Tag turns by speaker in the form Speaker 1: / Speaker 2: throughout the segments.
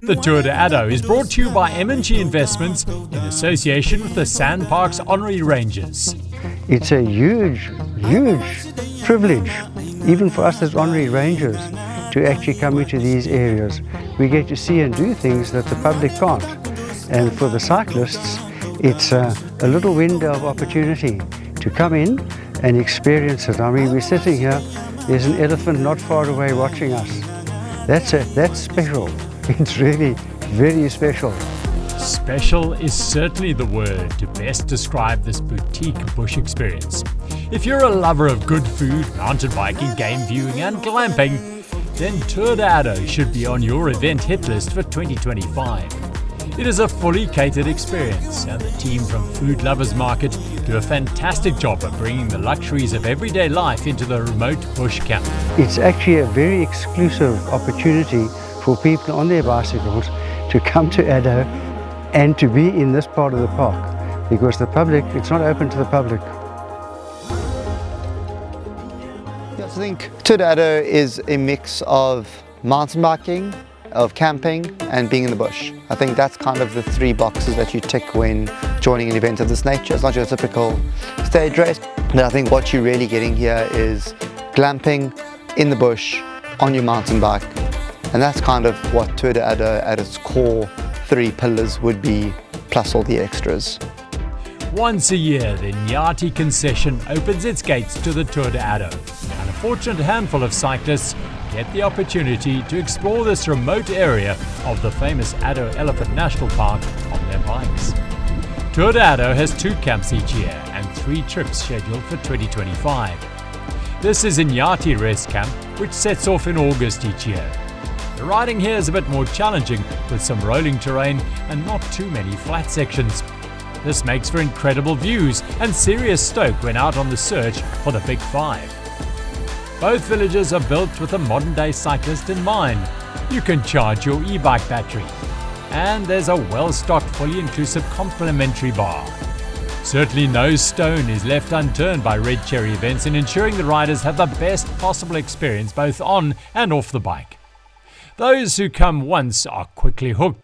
Speaker 1: The Tour de Addo is brought to you by M&G Investments in association with the Sandparks Honorary Rangers.
Speaker 2: It's a huge privilege, even for us as honorary rangers, to actually come into these areas. We get to see and do things that the public can't. And for the cyclists, it's a little window of opportunity to come in and experience it. I mean, we're sitting here, there's an elephant not far away watching us. That's special. It's really very special.
Speaker 1: Special is certainly the word to best describe this boutique bush experience. If you're a lover of good food, mountain biking, game viewing and glamping, then Tour de Addo should be on your event hit list for 2025. It is a fully catered experience, and the team from Food Lovers Market do a fantastic job of bringing the luxuries of everyday life into the remote bush camp.
Speaker 2: It's actually a very exclusive opportunity for people on their bicycles to come to Addo and to be in this part of the park, because the public, it's not open to the public.
Speaker 3: Yes, I think Tour de Addo is a mix of mountain biking, of camping and being in the bush. I think that's kind of the three boxes that you tick when joining an event of this nature. It's not your typical stage race, but I think what you're really getting here is glamping in the bush on your mountain bike, and that's kind of what Tour de Addo at its core three pillars would be, plus all the extras.
Speaker 1: Once a year, the Nyathi concession opens its gates to the Tour de Addo, and a fortunate handful of cyclists get the opportunity to explore this remote area of the famous Addo Elephant National Park on their bikes. Tour de Addo has 2 camps each year and 3 trips scheduled for 2025. This is in Nyathi Rest Camp, which sets off in August each year. The riding here is a bit more challenging, with some rolling terrain and not too many flat sections. This makes for incredible views and serious stoke when out on the search for the Big Five. Both villages are built with a modern-day cyclist in mind. You can charge your e-bike battery. And there's a well-stocked, fully inclusive complimentary bar. Certainly no stone is left unturned by Red Cherry events in ensuring the riders have the best possible experience both on and off the bike. Those who come once are quickly hooked.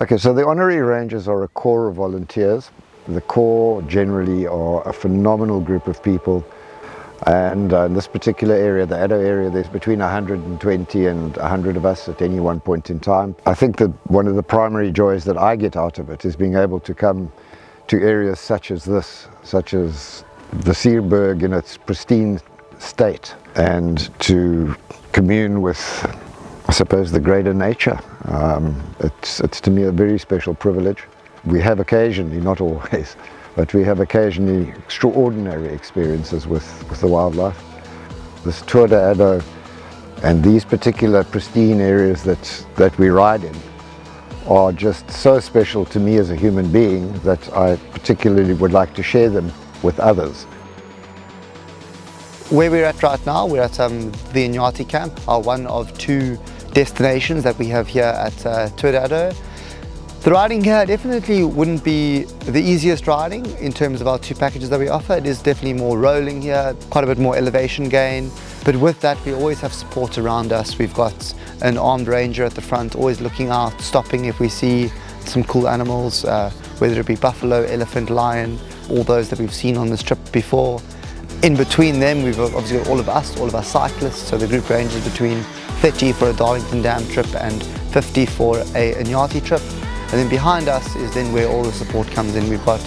Speaker 4: Okay, so the honorary rangers are a core of volunteers. The core generally are a phenomenal group of people. And in this particular area, the Addo area, there's between 120 and 100 of us at any one point in time. I think that one of the primary joys that I get out of it is being able to come to areas such as this, such as the Sierberg in its pristine state, and to commune with, I suppose, the greater nature. It's to me a very special privilege. We have occasionally, not always, but we have occasionally extraordinary experiences with the wildlife. This Tour de Addo and these particular pristine areas that we ride in are just so special to me as a human being that I particularly would like to share them with others.
Speaker 3: Where we're at right now, we're at the Nyathi camp, are one of 2 destinations that we have here at Tour de Addo. The riding here definitely wouldn't be the easiest riding in terms of our 2 packages that we offer. It is definitely more rolling here, quite a bit more elevation gain. But with that, we always have support around us. We've got an armed ranger at the front, always looking out, stopping if we see some cool animals, whether it be buffalo, elephant, lion, all those that we've seen on this trip before. In between them, we've obviously got all of our cyclists, so the group ranges between 30 for a Darlington Dam trip and 50 for a Nyathi trip. And then behind us is then where all the support comes in. We've got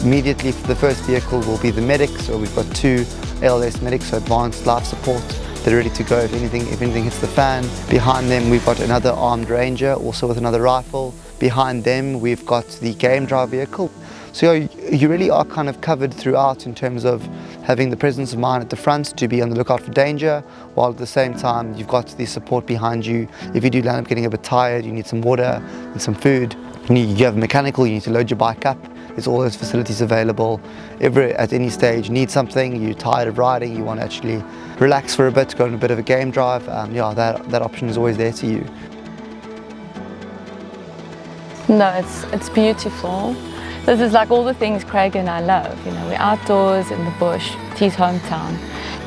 Speaker 3: immediately, the first vehicle will be the medics, so we've got 2 ALS medics, so advanced life support. They're ready to go if anything hits the fan. Behind them we've got another armed ranger, also with another rifle. Behind them we've got the game drive vehicle. So you really are kind of covered throughout in terms of having the presence of mind at the front to be on the lookout for danger, while at the same time you've got the support behind you. If you do land up getting a bit tired, you need some water and some food, you have a mechanical, you need to load your bike up. There's all those facilities available. At any stage you need something, you're tired of riding, you want to actually relax for a bit, go on a bit of a game drive, yeah, that option is always there to you.
Speaker 5: No, it's beautiful. This is like all the things Craig and I love. You know, we're outdoors in the bush, it's his hometown.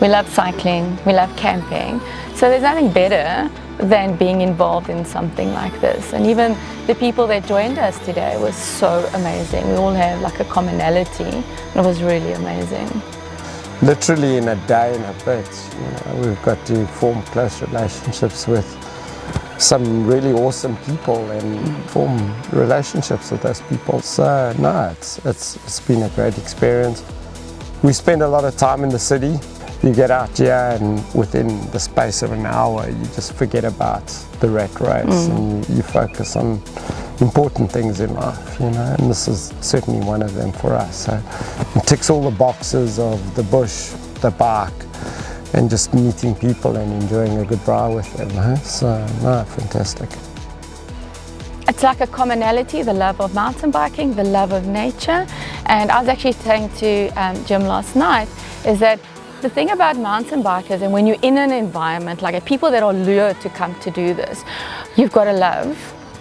Speaker 5: We love cycling, we love camping. So there's nothing better than being involved in something like this. And even the people that joined us today was so amazing. We all have like a commonality, and it was really amazing.
Speaker 6: Literally in a day and a bit, we've got to form close relationships with some really awesome people and form relationships with those people. So no, it's been a great experience. We spend a lot of time in the city. You get out here and within the space of an hour you just forget about the rat race and you focus on important things in life, and this is certainly one of them for us. So it ticks all the boxes of the bush, the park, and just meeting people and enjoying a good braai with them. So no, fantastic.
Speaker 5: It's like a commonality, the love of mountain biking, the love of nature. And I was actually saying to Jim last night is that the thing about mountain bikers, and when you're in an environment like people that are lured to come to do this, you've got a love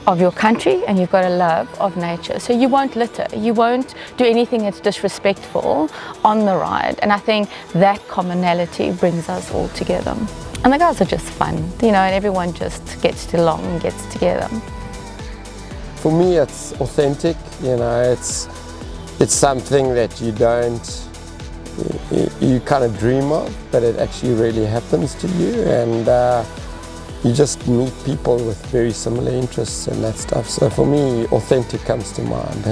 Speaker 5: of your country and you've got a love of nature. So you won't litter, you won't do anything that's disrespectful on the ride. And I think that commonality brings us all together. And the guys are just fun, and everyone just gets along and gets together.
Speaker 6: For me, it's authentic. It's something that you kind of dream of, but it actually really happens to you, and you just meet people with very similar interests and that stuff. So for me, authentic comes to mind.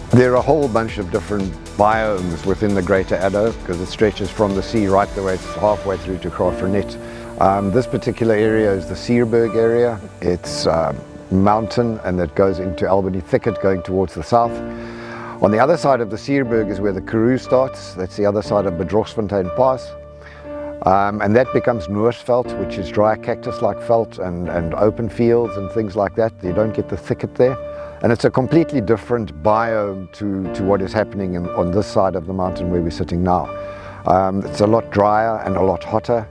Speaker 4: There are a whole bunch of different biomes within the Greater Addo because it stretches from the sea right the way halfway through to Graaff-Reinet. This particular area is the Sierberg area. It's mountain and it goes into Albany Thicket going towards the south. On the other side of the Sierberg is where the Karoo starts. That's the other side of Bedouin-style Pass. And that becomes Noordsveld, which is dry cactus-like veld and open fields and things like that. You don't get the thicket there. And it's a completely different biome to what is happening on this side of the mountain where we're sitting now. It's a lot drier and a lot hotter.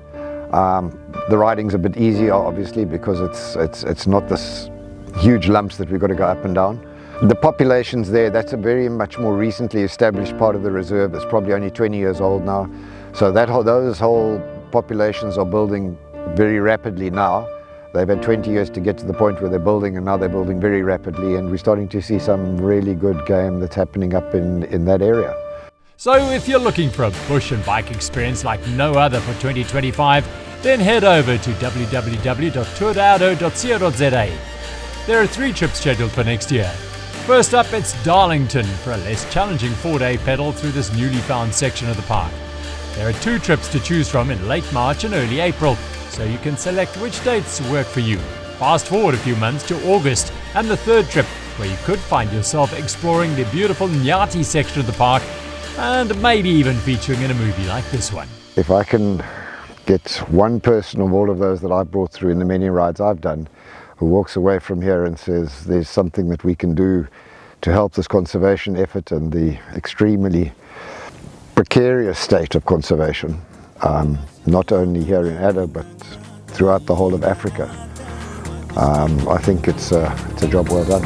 Speaker 4: The riding's a bit easier, obviously, because it's not this huge lumps that we've got to go up and down. The populations there, that's a very much more recently established part of the reserve. It's probably only 20 years old now. So those whole populations are building very rapidly now. They've had 20 years to get to the point where they're building, and now they're building very rapidly, and we're starting to see some really good game that's happening up in that area.
Speaker 1: So if you're looking for a bush and bike experience like no other for 2025, then head over to www.tourdeaddo.co.za. There are 3 trips scheduled for next year. First up, it's Darlington for a less challenging 4-day pedal through this newly found section of the park. There are 2 trips to choose from in late March and early April, so you can select which dates work for you. Fast forward a few months to August and the 3rd trip, where you could find yourself exploring the beautiful Nyathi section of the park and maybe even featuring in a movie like this one.
Speaker 4: If I can get one person of all of those that I've brought through in the many rides I've done who walks away from here and says there's something that we can do to help this conservation effort and the extremely precarious state of conservation, not only here in Addo but throughout the whole of Africa, I think it's a job well done.